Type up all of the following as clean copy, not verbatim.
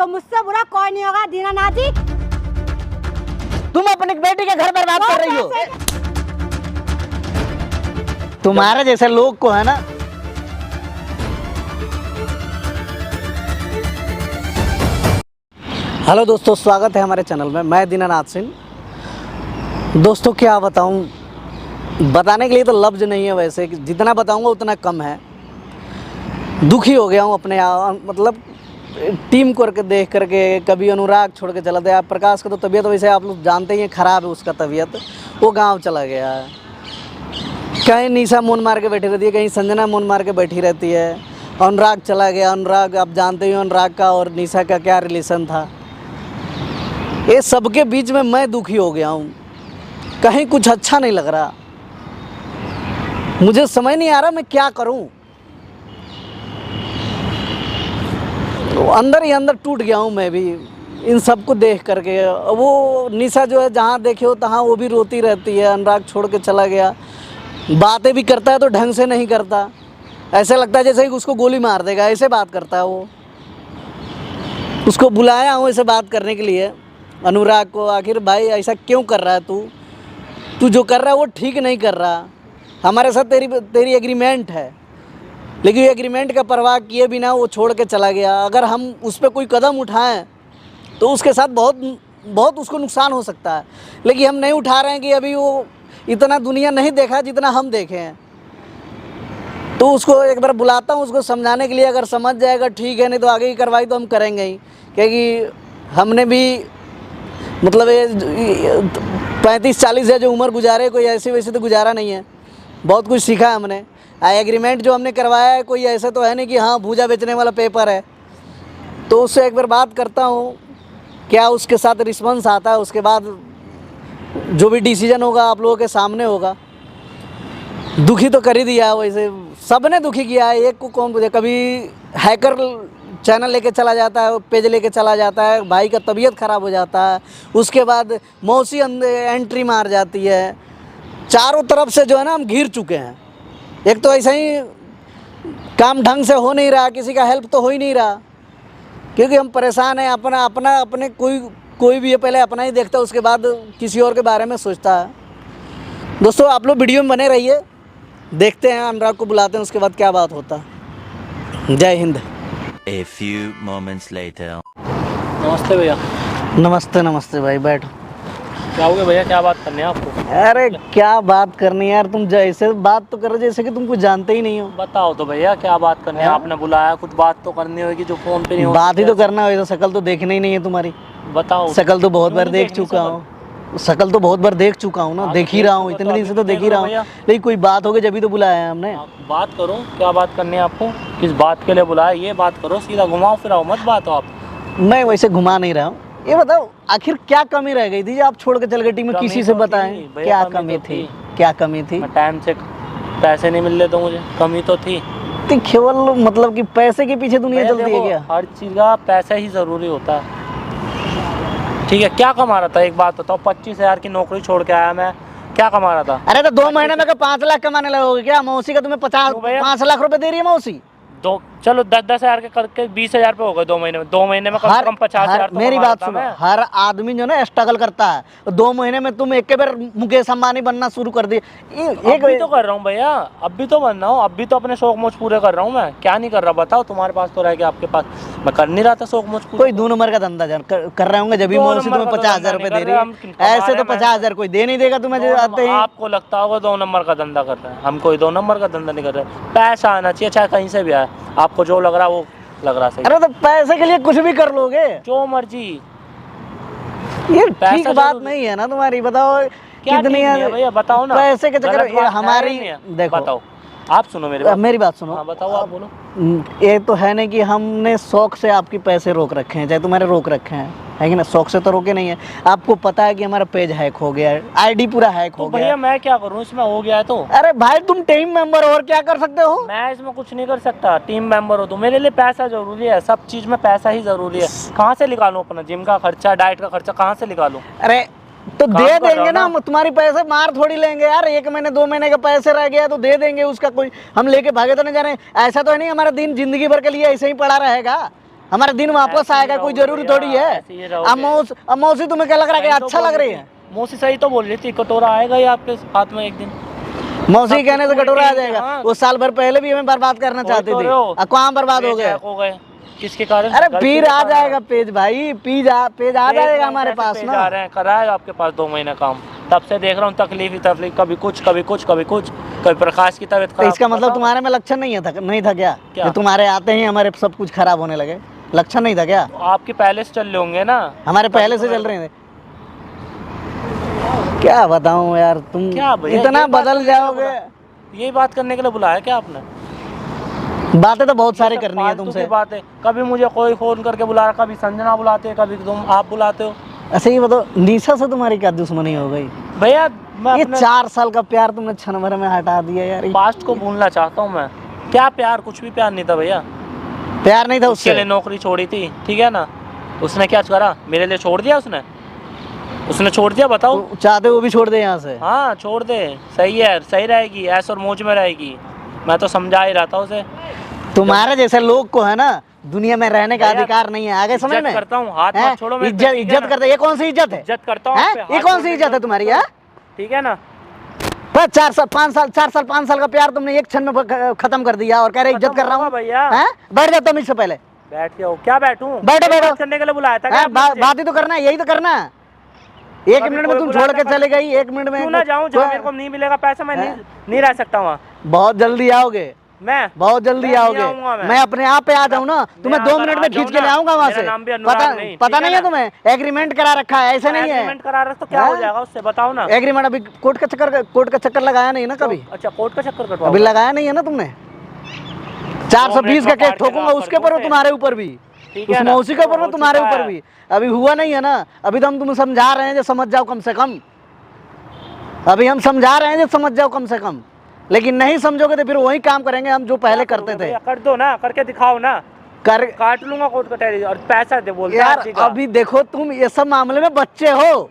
तो मुझसे बुरा कोई नहीं होगा दीनानाथ जी। तुम अपनी बेटी के घर बर्बाद कर रही हो। तुम्हारे जैसे लोग को है ना, हेलो दोस्तों, स्वागत है हमारे चैनल में। मैं दीनानाथ सिंह। दोस्तों क्या बताऊं, बताने के लिए तो लफ्ज़ नहीं है, वैसे कि जितना बताऊंगा उतना कम है। दुखी हो गया हूं अपने मतलब टीम को करके देख करके। कभी अनुराग छोड़ के चला गया। प्रकाश का तो तबीयत वैसे आप लोग जानते ही हैं, ख़राब है उसका तबीयत, वो गांव चला गया है। कहीं निशा मून मार के बैठी रहती है, कहीं संजना मून मार के बैठी रहती है। अनुराग चला गया। अनुराग आप जानते ही हो अनुराग का और निशा का क्या रिलेशन था। ये सबके बीच में मैं दुखी हो गया हूँ। कहीं कुछ अच्छा नहीं लग रहा, मुझे समझ नहीं आ रहा मैं क्या करूँ। तो अंदर ही अंदर टूट गया हूँ मैं भी इन सबको देख करके। वो निशा जो है जहाँ देखे हो तहाँ वो भी रोती रहती है। अनुराग छोड़ के चला गया, बातें भी करता है तो ढंग से नहीं करता, ऐसा लगता है जैसे कि उसको गोली मार देगा, ऐसे बात करता है वो। उसको बुलाया हूँ ऐसे बात करने के लिए, अनुराग को। आखिर भाई ऐसा क्यों कर रहा है तू जो कर रहा है वो ठीक नहीं कर रहा। हमारे साथ तेरी एग्रीमेंट है, लेकिन एग्रीमेंट का परवाह किए बिना वो छोड़ के चला गया। अगर हम उस पर कोई कदम उठाएं तो उसके साथ बहुत उसको नुकसान हो सकता है, लेकिन हम नहीं उठा रहे हैं कि अभी वो इतना दुनिया नहीं देखा जितना हम देखे हैं। तो उसको एक बार बुलाता हूँ उसको समझाने के लिए। अगर समझ जाएगा ठीक है, नहीं तो आगे की कार्रवाई तो हम करेंगे ही, क्योंकि हमने भी मतलब ये 35-40 है जो उम्र गुजारे, कोई ऐसे वैसे तो गुजारा नहीं है। बहुत कुछ सीखा है हमने। एग्रीमेंट जो हमने करवाया है कोई ऐसा तो है नहीं कि हाँ भूजा बेचने वाला पेपर है। तो उससे एक बार बात करता हूँ, क्या उसके साथ रिस्पॉन्स आता है। उसके बाद जो भी डिसीजन होगा आप लोगों के सामने होगा। दुखी तो कर ही दिया है, वैसे सब ने दुखी किया है। एक को कौन पूछे। कभी हैकर चैनल लेके चला जाता है, पेज लेके चला जाता है, भाई का तबीयत ख़राब हो जाता है। उसके बाद मौसी एंट्री मार जाती है। चारों तरफ से जो है ना हम घिर चुके हैं। एक तो ऐसा ही काम ढंग से हो नहीं रहा, किसी का हेल्प तो हो ही नहीं रहा, क्योंकि हम परेशान हैं। अपने कोई भी है पहले अपना ही देखता है, उसके बाद किसी और के बारे में सोचता है। दोस्तों आप लोग वीडियो में बने रहिए, देखते हैं अनुराग को बुलाते हैं, उसके बाद क्या बात होता है। जय Hind. A few moments later. नमस्ते भैया। नमस्ते भाई, बैठो। क्या हो गया भैया, क्या बात करनी है आपको? अरे क्या बात करनी है यार, तुम जैसे बात तो कर रहे जैसे कि तुम कुछ जानते ही नहीं हो। बताओ तो भैया क्या बात करनी है। आपने बुलाया, कुछ बात तो करनी होगी जो फोन पे नहीं हो। बात ही तो करना है, तो शक्ल तो देखनी ही नहीं है तुम्हारी। बताओ। शक्ल तो बहुत बार देख चुका हूँ। शक्ल तो बहुत बार देख चुका हूँ ना, देख ही रहा हूँ, इतने दिन से तो देख ही रहा हूँ। लेकिन कोई बात होगी जब ही तो बुलाया है हमने। बात करो, क्या बात करनी है आपको, किस बात के लिए बुलाया ये बात करो। सीधा घुमाओ फिराओ मत बात हो आप। मैं वैसे घुमा नहीं रहा हूँ। ये बताओ आखिर क्या कमी रह गई थी जो आप छोड़ के चल गए टीम में? किसी से बताएं क्या कमी थी, क्या कमी थी? टाइम से पैसे नहीं मिल रहे तो मुझे कमी तो थी। केवल मतलब कि पैसे के पीछे दुनिया चलती है क्या? हर चीज़ का पैसा ही ज़रूरी होता है। ठीक है, क्या कमा रहा था एक बात बताओ। 25,000 की नौकरी छोड़ के आया मैं, क्या कमा रहा था? अरे तो 2 महीने में 5 लाख कमाने लगोगे क्या? मौसी का तुम्हें 5 लाख रुपए दे रही है मौसी। दो चलो 10,000 के करके 20,000 पे हो गए 2 महीने में। 2 महीने में कम से कम 50,000 तो मेरी बात सुनो, हर आदमी जो ना स्ट्रगल करता है। 2 महीने में तुम एक बार मुकेश अंबानी बनना शुरू कर दिए। एक भी तो कर रहा हूँ भैया, अब भी तो बन रहा हूँ, अब भी तो अपने शौक मोज पूरे कर रहा हूँ मैं। क्या नहीं कर रहा बताओ? तुम्हारे पास तो रह गया, आपके पास मैं कर नहीं रहा था शौक मोज पूरे। कोई 2 नंबर का धंधा कर रहे होंगे, जब भी मौसी तुम्हें 50,000 रुपए दे रही है। ऐसे तो 50,000 कोई दे नहीं देगा तुम्हें जो आते हैं। आपको लगता होगा 2 नंबर का धंधा कर रहे हैं, हम कोई 2 नंबर का धंधा नहीं कर रहे। पैसा आना चाहिए, चाहे कहीं से भी आए। आपको जो लग रहा है वो लग रहा सही। अरे तो पैसे के लिए कुछ भी कर लोगे, जो मर्जी। ये ठीक बात नहीं है ना तुम्हारी। बताओ कितनी भैया बताओ ना। पैसे के चक्कर हमारी देखो। बताओ, आप सुनो मेरी बात सुनो। हाँ, बताओ आप बोलो। ये तो है नहीं कि हमने शौक से आपके पैसे रोक रखे हैं, चाहे तुम्हारे रोक रखे हैं, है कि ना? शौक से तो रोके नहीं है। आपको पता है कि हमारा पेज हैक हो गया है, आईडी पूरा हैक हो गया। भैया मैं क्या करूं, इसमें हो गया है तो। अरे भाई तुम टीम मेंबर और क्या कर सकते हो? मैं इसमें कुछ नहीं कर सकता। टीम मेंबर हो तो मेरे लिए पैसा जरूरी है, सब चीज में पैसा ही जरूरी है। कहाँ से निकालूं अपना जिम का खर्चा, डाइट का खर्चा कहाँ से निकालूं? अरे तो दे देंगे ना हम तुम्हारी पैसे, मार थोड़ी लेंगे यार। 1 महीने 2 महीने का पैसे रह गया तो दे देंगे, उसका कोई हम लेके भागे तो नहीं जा रहे। ऐसा तो है नहीं हमारा दिन जिंदगी भर के लिए ऐसे ही पड़ा रहेगा। हमारा दिन वापस ऐसे ही आएगा, कोई रहोगे जरूरी भैया, थोड़ी है। ऐसे ही रहोगे। अब मौसी तुम्हें क्या लग रहा है कि सही तो अच्छा बोल लग रही रही थी। है? मौसी सही तो बोल रही थी, कटोरा आएगा ही आपके हाथ में एक दिन। मौसी अब कहने से तो कटोरा आ उल्टी, जाएगा। हाँ। वो साल भर पहले भी हमें बर्बाद करना चाहती तो थी, रहो। अब कहाँ बर्बाद हो पेज गए? हैक हो गए किसके कारण? अरे गलती फिर के आ कारण। जाएगा पेज भाई, पेज आ देख रहे जाएगा हैं हमारे कैसे पास पेज ना। आ रहे हैं, कराया आपके पास 2 महीने काम, तब से देख रहा हूँ तकलीफ ही तकलीफ, कभी कुछ कभी कुछ कभी कुछ, कभी प्रकाश की तबीयत तो खराब। इसका मतलब बताओ। तुम्हारे में लक्षण नहीं था क्या? क्या? कि तुम्हारे आते ही हमारे सब कुछ खराब होने लगे, लक्षण नहीं था क्या? तो आपके पहले से चल रहे होंगे ना, हमारे तभी पहले तो से मैं- चल रहे थे। क्या बताऊं यार, तुम क्या भैया, इतना ये बात बदल करने के लिए जाओगे। यही बात करने के लिए बुलाया क्या आपने? बातें तो बहुत सारी ये सब करनी है फालतू तुमसे। की बातें, कभी मुझे कोई फोन करके बुला रहा, कभी संजना बुलाते हैं, कभी तुम आप बुलाते हो। ऐसे ही बताओ, निशा से तुम्हारी क्या दुश्मनी हो गई? भैया मैं ये अपने 4 साल का प्यार तुमने क्षण भर में हटा दिया यार। पास्ट को भूलना चाहता हूँ मैं। क्या प्यार, कुछ भी प्यार नहीं था भैया। प्यार नहीं था उसके लिए उससे? नौकरी छोड़ी थी, ठीक है ना। उसने क्या करा मेरे लिए, छोड़ दिया उसने छोड़ दिया, बताओ। तो चाहते वो भी छोड़ दे यहाँ से? हाँ छोड़ दे, सही है, सही रहेगी, ऐश और मौज में रहेगी। मैं तो समझा ही रहा था उसे। तुम्हारे जैसे लोग को है ना दुनिया में रहने का भैया, अधिकार नहीं है, आगे समझ इज्जत में? करता हूँ, हाथ हैं? मत छोड़ो मेरे पे, इज्जत ठीक है इज्जत ना? करते, ये कौन सी इज्जत है? इज्जत करता हूँ हैं? आप पे, ये हाथ कौन सी छोड़ने इज्जत का- है तुम्हारी यार? ठीक है ना। बस 4 साल 5 साल 4 साल 5 साल का प्यार तुमने एक क्षण में खत्म कर दिया और कह रहे इज्जत खत्म कर रहा होगा हूँ। भैया। हैं? बैठ जाता हूँ मुझसे पहले। बैठ के हो, क्या बैठूं? बैठो, ये बैठो। बात करने के लिए बुलाया था क्या हैं? आपने मुझे? बात ही तो करना है, यही तो करना है। 1 कभी मिनट में कोई तुम बुलाता, छोड़ के कभी- चले गई, 1 मिनट में क्यों ना जाऊं, जहाँ कोई- मेरे को नहीं मिलेगा पैसा, मैं हैं? नहीं रह सकता वहाँ। बहुत जल्दी आओगे, मैं बहुत जल्दी नहीं आओगे। आऊंगा मैं। मैं अपने आप पे आ जाऊँ ना, तुम्हें मैं 2 अगर मिनट आ में जाऊं खींच के ले ना, आऊंगा वहाँ मेरा से। नाम भी अनुराग पता नहीं, पता ठीक है नहीं है ना? तुम्हें? एग्रीमेंट करा रखा है, ऐसे नहीं है? एग्रीमेंट करा रहा तो क्या हो हैं? जाएगा उससे, बताओ ना। एग्रीमेंट अभी कोर्ट का चक्कर लगाया नहीं ना कभी? अच्छा, कोर्ट का चक्कर कटवाओ। अभी लगाया नहीं है ना तुमने? 420 का केस ठोकूंगा उसके ऊपर, तुम्हारे ऊपर भी, ठीक उस है ना? मौसी के ऊपर हो तुम्हारे चुका ऊपर है। भी। अभी हुआ नहीं है ना, अभी तो हम तुम्हें समझा रहे हैं जो समझ जाओ कम से कम। अभी हम समझा रहे हैं जो समझ जाओ कम से कम, लेकिन नहीं समझोगे तो फिर वही काम करेंगे हम जो पहले क्या करते करोगे थे। भैया? कर दो ना, करके दिखाओ ना, कर काट लूंगा कोर्ट कचहरी और पैसा दे बोलते हैं यार आरती का। अभी देखो, तुम ये सब मामले में बच्चे हो,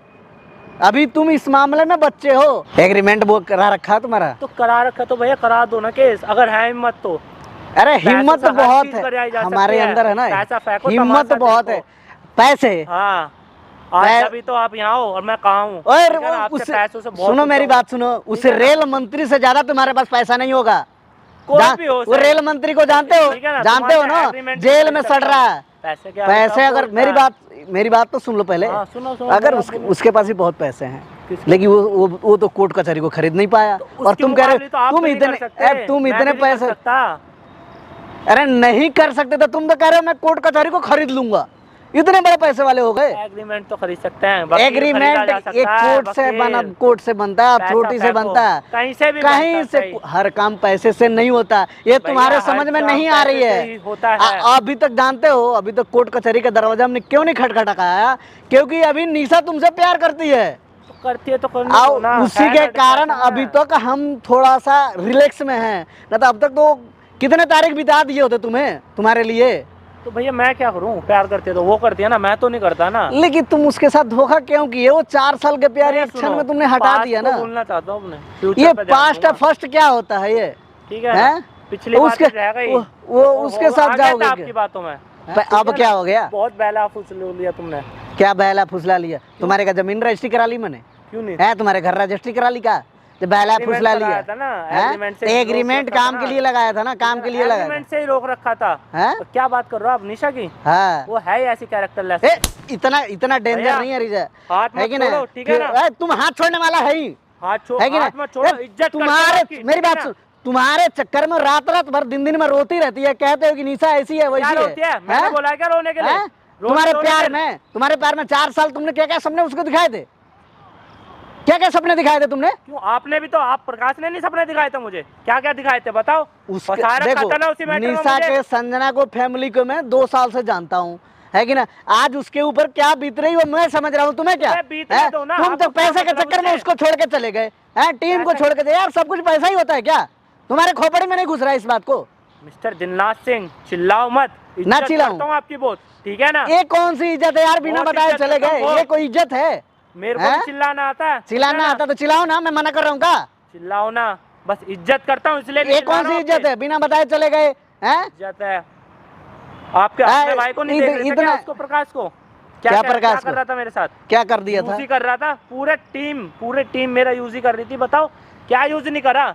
अभी तुम इस मामले में बच्चे हो। एग्रीमेंट वो करा रखा है तुम्हारा? तो करा रखा तो भैया करा दो ना केस, अगर है हिम्मत तो। अरे पैसों हिम्मत से तो हर बहुत चीज है कराई जा हमारे सकती है। अंदर, है ना? पैसा फेंको, हिम्मत तमाशा बहुत देखो। है। पैसे हाँ, आज मैं- अभी तो आप यहाँ हो और मैं कहाँ हूँ, और ठीक है ना? आपसे उससे पैसों से बहुत सुनो, ऊंचा मेरी हूँ। बात सुनो, उस है ना? रेल मंत्री से ज्यादा तुम्हारे पास पैसा नहीं होगा। कोई भी हो वो सके। रेल मंत्री को जानते हो? ठीक है ना? जानते हो तुम्हारे ना, agreement जेल से में सकता सड़ रहा है। पैसे क्या पैसे बताओ, अगर बोलता है। मेरी बात तो सुन लो पहले। हाँ, सुनो सुनो, अगर बोलो। उसके पास भी बहुत पैसे हैं, किसके? लेकिन वो तो कोर्ट कचहरी को खरीद नहीं पाया। और उसके तुम कह रहे मुकाबले तो आप तुम भी नहीं कर इतने सकते, तुम मैं इतने भी नहीं कर पैसे, सकता। अरे नहीं कर सकते तो तुम तो कह रहे हो मैं कोर्ट कचहरी को खरीद लूंगा। इतने बड़े पैसे वाले हो गए। एग्रीमेंट तो खरीद सकते हैं, वकील खरीदा एग्रीमेंट जा सकता एक है, कोर्ट से वकील। बना, कोर्ट से बनता है, पैसा अथॉरिटी से फेंको, बनता है, कहीं से भी कहीं बनता से। है। हर काम पैसे से नहीं होता, ये तुम्हारे हर समझ में काम नहीं आ रही पैसे से है। ही होता है। अभी तक जानते हो, अभी तक कोर्ट कचहरी का दरवाजा हमने क्यों नहीं खटखटाया? क्योंकि अभी निशा तुमसे प्यार करती है तो करती है तो करने दो ना, और उसी है के ना कारण डिप्रेशन अभी में। तक हम थोड़ा सा रिलैक्स में हैं, ना तो अब तक तो कितने तारीख बिता दिए होते तुम्हारे लिए। तो भैया मैं क्या करूं, प्यार करते तो वो करती है ना, मैं तो नहीं करता ना। लेकिन तुम उसके साथ धोखा क्यों किए? वो 4 साल के प्यार एक क्षण में तुमने हटा दिया ना। बोलना चाहता हूँ अपने फ्यूचर ये पे ध्यान पास्ट दूंगा। फर्स्ट क्या होता है ये? ठीक है हैं? ना? पिछली बात उसके रह गई, वो उसके वो साथ आ गया था जाओगे आपकी क्या? बातों में। अब क्या हो गया? बहुत बहला फुसला लिया तुमने। क्या बहला फुसला लिया? तुम्हारे का जमीन रजिस्ट्री करा ली मैंने? क्यों नहीं? है तुम्हारे घर रजिस्ट्री करा ली का? जो बहला Agreement फुसला कराया लिया था ना, हैं? agreement से तो ही रोक एग्रीमेंट रखा था काम ना। के लिए लगाया था ना, काम के लिए लगाया एग्रीमेंट से ही रोक रखा था। हैं? तो क्या बात कर रहे हो आप निशा की? हाँ। वो है ही ऐसी कैरेक्टर लेस। इतना डेंजर भैया, नहीं है रिजा, हाथ है मत कि नहीं? छोड़ो, ठीक है ना? तुम हाथ छोड़ने वाला है ही, हाथ छोड़, है कि हाथ मत छोड़ो, नहीं? इज्जत करता हूं तुम्हारे आपकी, मेरी ठीक है बात ना? सुन, तुम्हारे चक्कर में रात भर दिन में रोती रहती है, कहते हो कि निशा ऐसी है क्या वैसी रोती है? मैंने हैं? बोला है क्या रोने के लिए? हैं? तुम्हारे प्यार में 4 साल तुमने क्या क्या सपने उसको दिखाए थे? क्या क्या सपने दिखाए थे तुमने? क्यों, आपने भी तो, आप प्रकाश ने नहीं सपने दिखाए थे मुझे? क्या क्या दिखाए थे बताओ? फंसा रखा था ना उसी मैटर में निशा मुझे। के संजना को फैमिली को मैं 2 साल से जानता हूँ, है कि ना? आज उसके ऊपर क्या बीत रही है मैं समझ रहा हूँ, तुम्हें क्या अरे बीतने है? दो ना, तुम आपको तो क्या पैसे के मतलब चक्कर में उससे? उसको छोड़ के चले गए हैं, टीम को पैसे- छोड़ के। यार सब कुछ पैसा ही होता है क्या? तुम्हारे खोपड़ी में नहीं घुस रहा है इस बात को? मिस्टर दिलनाथ सिंह, चिल्लाओ मत, ना इज्जत चिल्लाऊं। करता हूं आपकी बहुत, ठीक है ना? ये कौन सी इज्जत है यार, बिना बहुत बताए इज्जत चले करता गए? हूं, ये कोई इज्जत है? मेरे को हैं? भी चिल्लाना आता है, चिल्लाना आता तो चिल्लाओ ना, मैं मना कर रहा हूँ का? चिल्लाओ ना, बस इज्जत करता हूँ इसलिए नहीं ये चिल्ला कौन रहा सी हूं इज्जत आपसे। है बिना बताए चले गए हैं? इज्जत है, आपके अपने भाई को नहीं देख रहे थे क्या, उसको प्रकाश को? क्या प्रकाश कर रहा था मेरे साथ? क्या कर दिया था? यूज ही कर रहा था, पूरे टीम मेरा यूज ही कर रही थी। बताओ क्या यूज नहीं करा?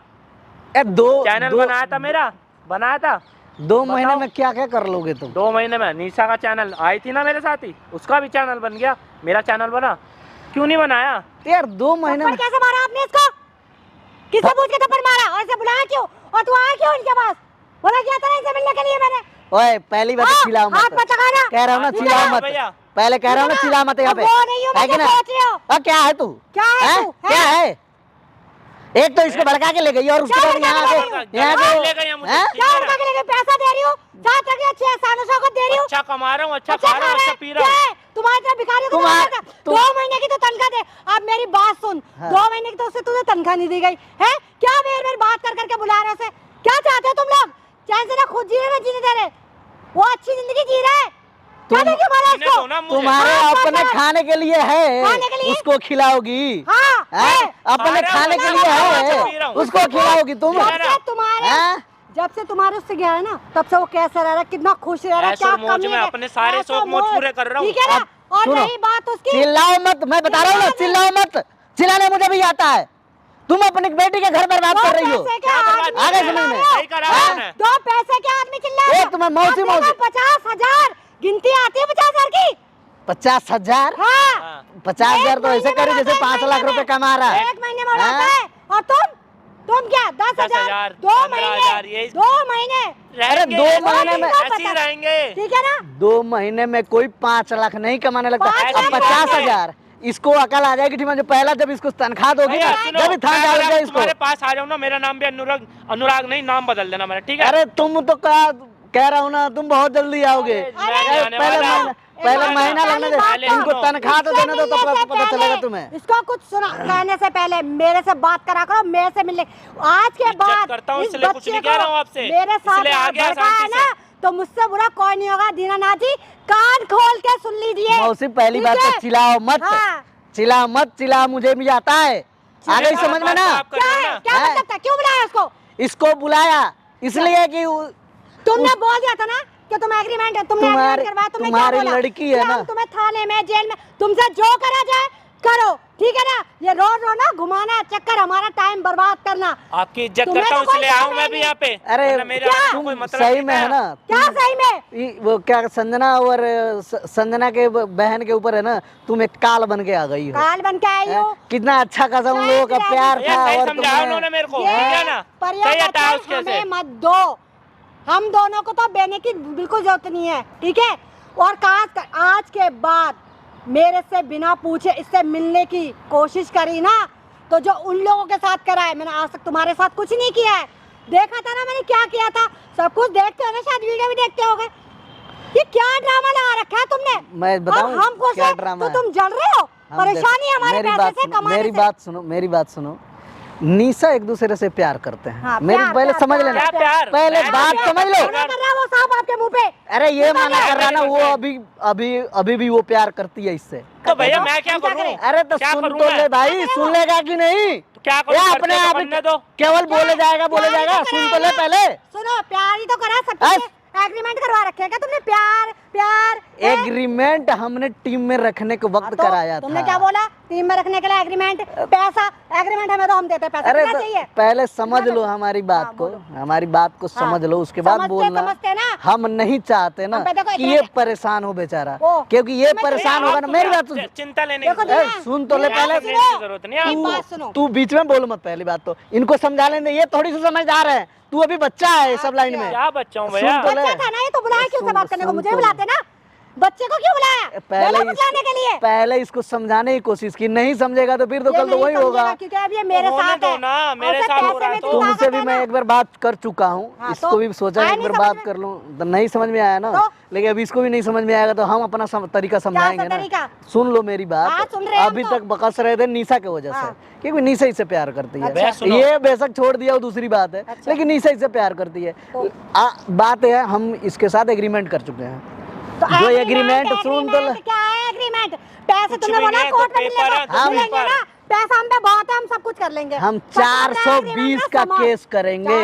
चैनल बनाया था, मेरा बनाया था। 2 महीने में क्या क्या कर लोगे तुम? 2 महीने में निशा का चैनल आई थी ना मेरे साथ ही, उसका भी चैनल बन गया, मेरा चैनल बना। क्यों नहीं बनाया यार? 2 महीने में कैसे मारा आपने इसको? किससे पूछ के थप्पड़ मारा और इसे बुलाया क्यों? और तू आया क्यों इनके पास? बोला क्या था इनसे मिलने के लिए मैंने? ओए पहली बात चिल्लाओ मत, हाथ मत लगाना। कह रहा हूँ ना चिल्लाओ मत, पहले कह रहा हूँ ना चिल्ला मत यहाँ पे, वो नहीं हूँ मैं, है कि जो ना? सोच रहे हो। क्या है तू? क्या है तू? क्या है? एक तो इसको भड़का के ले गई और उसके बाद यहाँ ले पे गई मुझे। क्या उनका के लिए पैसा दे रही हूँ, साथ रख 6 सालों को दे रही हूँ। अच्छा कमा रहा हूँ, अच्छा खा रहा हूँ, अच्छा पी रहा हूँ। तुम्हारी तरह भिखारी को 2 महीने की तो तनख्वाह दे। अब मेरी बात सुन, 2 महीने की तो उससे तुझे तनख्वाह नहीं दी गई है क्या? मेरे बात कर करके बुला रहे उसे। क्या चाहते हो तुम लोग? चैन से ना खुद जी रहे ना जीने दे रहे। वो अच्छी जिंदगी जी रहा है, तुम्हारे अपने खाने के लिए है, उसको खिलाओगी। अपने खाने के लिए है, उसको खिलाओगी तुम। जब से तुम्हारे उससे गया है ना, तब से वो कैसा रह रहा है, कितना खुश रह रहा है, क्या कमी है? अपने सारे शौक मौज पूरे कर रहा हूँ, ठीक है ना? और रही बात उसकी, चिल्लाओ मत, मैं बता रहा हूँ ना, चिल्लाओ मत। चिल्लाने मुझे भी आता है। तुम अपनी बेटी के घर बर्बाद कर रही हो। आगे समझ में 2 पैसे के आदमी चिल्ला, तुम्हें मौसी 50,000 गिनती आती है 50,000 की। 50,000? 50,000 तो ऐसे करे जैसे 5 लाख रुपए कमा रहा है। 1 महीने में उड़ाता है। और तुम क्या 10,000? 2 महीने, 2 महीने। अरे 2 महीने में ऐसे ही रहेंगे, ठीक है ना? 2 महीने में कोई 5 लाख नहीं कमाने लगता। अब 50,000 इसको अकल आ जाएगी ठीक है, जो पहला जब इसको तनख्वाह दोगी ना, जब भी था डाल जाए इसको। तुम्हारे पास आ जाऊँ ना, मेरा नाम भी अनुराग नहीं, नाम बदल देना मेरा, ठीक है? अरे तुम तो कह रहा हूँ ना, तुम बहुत जल्दी आओगे। पहले महीना लगने दे, इनको तनख्वाह तो देने दो, तो पता चलेगा तुम्हें। इसको कुछ सुना कहने से पहले मेरे से बात करा करो, मेरे से मिलने। आज के बाद करता हूँ, इसलिए कुछ नहीं कह रहा हूँ आपसे, मेरे साथ भड़का है ना, तो मुझसे बुरा कोई नहीं होगा। दीनानाथ जी कान खोल के सुन लीजिए। मौसी पहली बात तो चिल्लाओ मत, चिल्लाओ मत, चिल्ला मुझे भी आता है। आगे समझ में ना? क्या मतलब था? क्यों बुलाया उसको? इसको बुलाया इसलिए कि तुमने बोल दिया था ना कि तुम एग्रीमेंट है, तुमने एग्रीमेंट करवाया। तुमने क्या बोला? लड़की है ना, तुम्हें थाने में जेल में तुमसे जो करा जाए करो, ठीक है ना? ये रोड ना घुमाना चक्कर, हमारा टाइम बर्बाद करना। आपकी इज्जत करता हूँ इसलिए आऊँ मैं भी यहाँ पे। अरे तुम सही में है ना? क्या सही में? वो क्या संजना और संजना के बहन के ऊपर है ना, तुम एक काल बन के आ गई हो। काल बन के आई हो? कितना अच्छा खासा उन लोगों का प्यार था। और समझाया उन्होंने मेरे को, हमें मत दो, हम दोनों को तो देने की बिल्कुल जरूरत नहीं है, ठीक है? और आज के बाद मेरे से बिना पूछे इससे मिलने की कोशिश करी ना, तो जो उन लोगों के साथ करा है, मैंने आज तक तुम्हारे साथ कुछ नहीं किया है। देखा था ना मैंने क्या किया था, सब कुछ देखते हो ना, शायद वीडियो भी देखते होगे। ये क्या ड्रामा लगा रखा है तुमने? मैं बताऊं हम खुश हैं तो तुम जल रहे हो। परेशानी हमारे पैसे से कमाने से। मेरी बात सुनो। निशा एक दूसरे से प्यार करते हैं। हाँ, मेरी पहले समझ लेना, पहले बात समझ लो। वो साहब आपके मुंह पे। अरे ये माना कर रहा ना, वो अभी भी वो प्यार करती है इससे। तो भैया मैं क्या करूं? अरे तो सुन तो ले भाई, सुन लेगा कि नहीं? क्या करूं? अपने आप केवल बोले जाएगा। सुन तो ले पहले। सुनो, प्यार ही तो करा सब। एग्रीमेंट करवा रखे है क्या तुमने? प्यार एग्रीमेंट हमने टीम में रखने के वक्त कराया था। तुमने क्या बोला? टीम में रखने के लिए एग्रीमेंट, पैसा एग्रीमेंट हमें तो हम देते पैसा। अरे तो चाहिए पहले समझ लो हमारी बात को, समझ लो, उसके बाद बोलना। हम नहीं चाहते ना कि ये परेशान हो बेचारा, क्योंकि ये परेशान होगा ना। मेरी बात चिंता लेने की सुन तो ले पहले, जरूरत नहीं। तू बीच में बोल मत। पहली बात तो इनको समझा लेने, ये थोड़ी सी समझदार है, तू अभी बच्चा है सब लाइन में। क्या बच्चा हूँ भैया? बच्चा था ना, ये तो बुलाया क्यों से बात करने को? मुझे बुलाते ना, बच्चे को क्यों बुलाया? पहले इसको समझाने की कोशिश की, नहीं समझेगा तो फिर तो कल तो वही होगा। क्योंकि अब ये मेरे साथ है ना, मेरे साथ हो रहा है। तुमसे भी मैं एक बार बात कर चुका हूँ, इसको भी सोचा एक बार बात कर लूँ, तो नहीं समझ में आया ना। लेकिन अभी इसको भी नहीं समझ में आएगा तो हम अपना तरीका समझाएंगे ना। सुन लो मेरी बात, अभी तक बकस रहे थे निशा के वजह से, क्योंकि निशा इससे प्यार करती है। ये बेशक छोड़ दिया वो दूसरी बात है, लेकिन निशा इससे प्यार करती है। बात है हम इसके साथ एग्रीमेंट कर चुके हैं। जो एग्रीमेंट सुन तो क्या है एग्रीमेंट? पैसे तुमने बोला कोर्ट में मिलेंगे ना, पैसा हम पे बहुत है, हम सब कुछ कर लेंगे। हम 420 का केस करेंगे।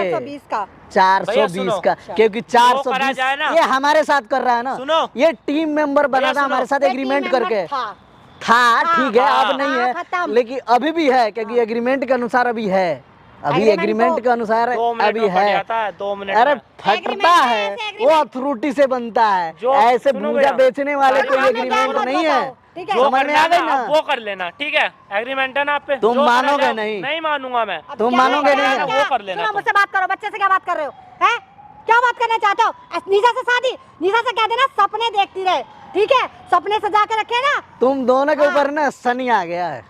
भैया 420 सुनो, का, क्योंकि करा 420 जाए ना। ये हमारे साथ कर रहा है ना, सुनो। ये टीम मेंबर बना भैया था हमारे सुनो। साथ एग्रीमेंट करके था ठीक है, अब नहीं है, खत्म। लेकिन अभी भी है, क्योंकि एग्रीमेंट के अनुसार अभी है, अभी Agreement एग्रीमेंट तो के अनुसार 2 मिनट अभी में है। बढ़ जाता है, 2 मिनट अरे में। फटता Agreement है, है, ऐसे वो agreement। अथॉरिटी से बनता है, जो ऐसे सुनो भूजा भैया, बेचने वाले अरे कोई हमें एग्रीमेंट मत नहीं है। बताओ, ठीक है? जो समझ में करना आ है गई ना ना? अब वो कर लेना, ठीक है? एग्रीमेंट है ना आप पे, तुम जो करा मानोगे जाए, नहीं। नहीं मानूंगा मैं। अब तुम क्या मानोगे करना नहीं है, ना? क्या? वो कर लेना सुनो, तुम। मुझसे बात करो, बच्चे से क्या बात कर रहे हो? हैं? क्या बात करना चाहते हो? निशा से शादी, निशा से कह देना सपने देखती रहे, ठीक है? सपने सजा के रखे ना। तुम दोनों के ऊपर ना शनि आ गया है,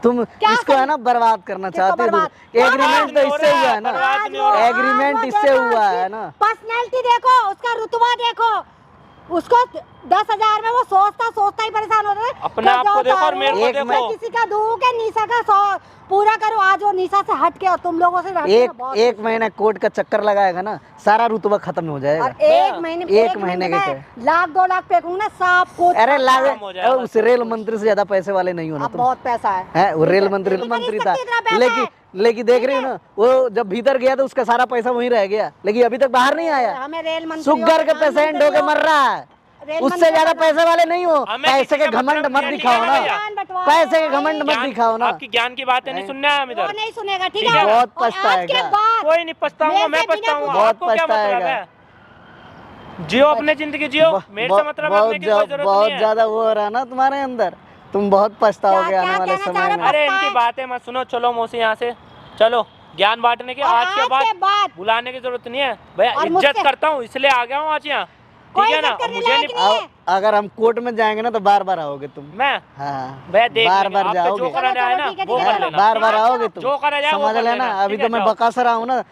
तुम क्या इसको है शनि? ना बर्बाद करना किसको चाहते हो। बर्बाद? एग्रीमेंट तो इससे हुआ है ना, बर्बाद नहीं हो रहा। एग्रीमेंट इससे हुआ है ना। पर्सनैलिटी देखो, उसका रुतबा देखो, उसको 10,000 में वो सोचता ही परेशान हो रहा है। अपने आप को देखो और मेरे को एक देखो। मैं किसी का दूं के निशा का पूरा करो, आज वो निशा से हट के और तुम लोगों से हट के ना बहुत एक महीना कोर्ट का चक्कर लगाएगा ना, सारा रुतबा खत्म हो जाएगा। और एक महीने के में लाख 2 लाख फेंकूंगा ना, सब कुछ अरे खत्म हो जाएगा, उस रेल मंत्री से ज्यादा पैसे वाले नहीं होना अब तुम। बहुत पैसा है। है वो रेल मंत्री लेकिन मंत्री इसका था, कितना पैसा लेकिन है? लेकिन देख रही हो ना, वो जब भीतर गया तो उसका सारा पैसा वहीं रह गया, लेकिन अभी तक बाहर नहीं आया। हमें रेल मंत्री शुगर के पेशेंट होके मर रहा है, रेल उससे मंत्री ज्यादा का- पैसे वाले नहीं हो। हमें पैसे किसी के का घमंड मतलब मत नहीं है, दिखाओ ना, भैया। पैसे के घमंड मत दिखाओ ना। आपकी ज्ञान की बातें नहीं सुनना है हम वो इधर। नहीं सुनेगा, ठीक ठीक है? है? बहुत और आज के पछताएगा। बाद कोई नहीं पछताऊंगा, मैं मेरे से बिना पछताऊंगा। बहुत आपको क्या मतलब पछताएगा। है? जियो अपने जिंदगी जियो, मेरे से मतलब रखने की कोई जरूरत बहुत नहीं है। ज्यादा वो हो रहा है ना तुम्हारे अंदर, तुम बहुत पछताओगे क्या आने वाले कहना चाह समय रहे में। हो? अरे इनकी बातें मत सुनो, चलो मौसी यहाँ से चलो। ज्ञान बांटने की और आज के बाद बाद बुलाने की जरूरत नहीं है भैया, और इज्जत मुझसे- करता हूँ इसलिए आ गया हूँ आज यहाँ, ठीक कोई है ना? इज्जत अब करने मुझे लायक नहीं, नहीं है। अगर हम कोर्ट में जाएंगे ना तो बार बार आओगे तुम। मैं हाँ, भैया देख बार लेंगे, बार आप पे जो जाओगे, कराने आए ना ठीक है, वो ठीक है, कर चलो। लेना। बार बार आओगे तुम, जो करा जाए वो समझ कर लेना। लेना, अभी ठीक है, तो मैं जाओ। बकासुर हूँ ना,